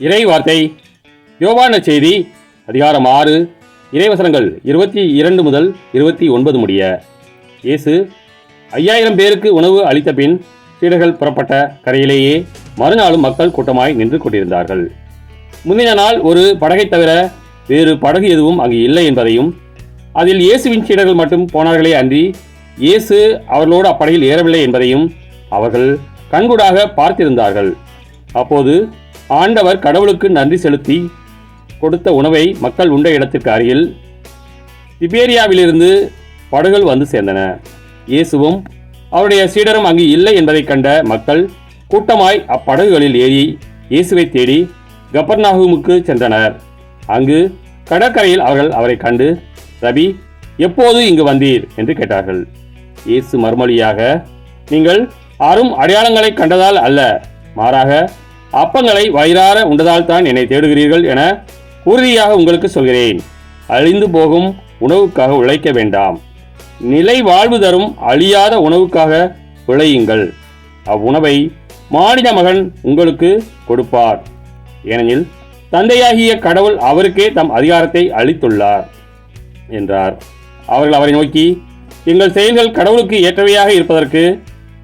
இறை வார்த்தை யோவான் நற்செய்தி அதிகாரம் 6 இறைவசனங்கள் 22 முதல் 29 முடிய. இயேசு 5000 பேருக்கு உணவு அளித்த பின் சீடர்கள் புறப்பட்ட கரையிலேயே மறுநாளும் மக்கள் கூட்டமாய் நின்று கொண்டிருந்தார்கள். முந்தின நாள் ஒரு படகை தவிர வேறு படகு எதுவும் அங்கு இல்லை என்பதையும், அதில் இயேசுவின் சீடர்கள் மட்டும் போனார்களே அன்றி இயேசு அவர்களோடு அப்படகில் ஏறவில்லை என்பதையும் அவர்கள் கண்கூடாக பார்த்திருந்தார்கள். அப்போது ஆண்டவர் கடவுளுக்கு நன்றி செலுத்தி கொடுத்த உணவை மக்கள் உண்ட இடத்திற்கு அருகில் திபேரியாவிலிருந்து படகுகள் வந்து சேர்ந்தன. இயேசுவும் அவருடைய சீடரும் அங்கு இல்லை என்பதை கண்ட மக்கள் கூட்டமாய் அப்படகுகளில் ஏறி இயேசுவை தேடி கப்பர்நாகுமுக்கு சென்றனர். அங்கு கடற்கரையில் அவர்கள் அவரை கண்டு, ரபி, எப்போது இங்கு வந்தீர் என்று கேட்டார்கள். இயேசு மறுமொழியாக, நீங்கள் அரும் அடையாளங்களை கண்டதால் அல்ல, மாறாக அப்பங்களை வயிறார உண்டதால் தான் என்னை தேடுகிறீர்கள் என உறுதியாக உங்களுக்கு சொல்கிறேன். அழிந்து போகும் உணவுக்காக உழைக்க வேண்டாம், நிலை வாழ்வு தரும் அழியாத உணவுக்காக உழையுங்கள். அவ்வுணவை மானிட மகன் உங்களுக்கு கொடுப்பார். ஏனெனில் தந்தையாகிய கடவுள் அவருக்கே தம் அதிகாரத்தை அளித்துள்ளார் என்றார். அவர்கள் அவரை நோக்கி, எங்கள் செயல்கள் கடவுளுக்கு ஏற்றவையாக இருப்பதற்கு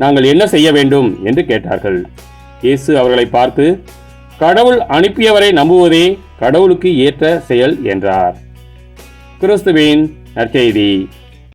நாங்கள் என்ன செய்ய வேண்டும் என்று கேட்டார்கள். இயேசு அவர்களை பார்த்து, கடவுள் அனுப்பியவரை நம்புவதே கடவுளுக்கு ஏற்ற செயல் என்றார். கிறிஸ்துவின் நற்செய்தி.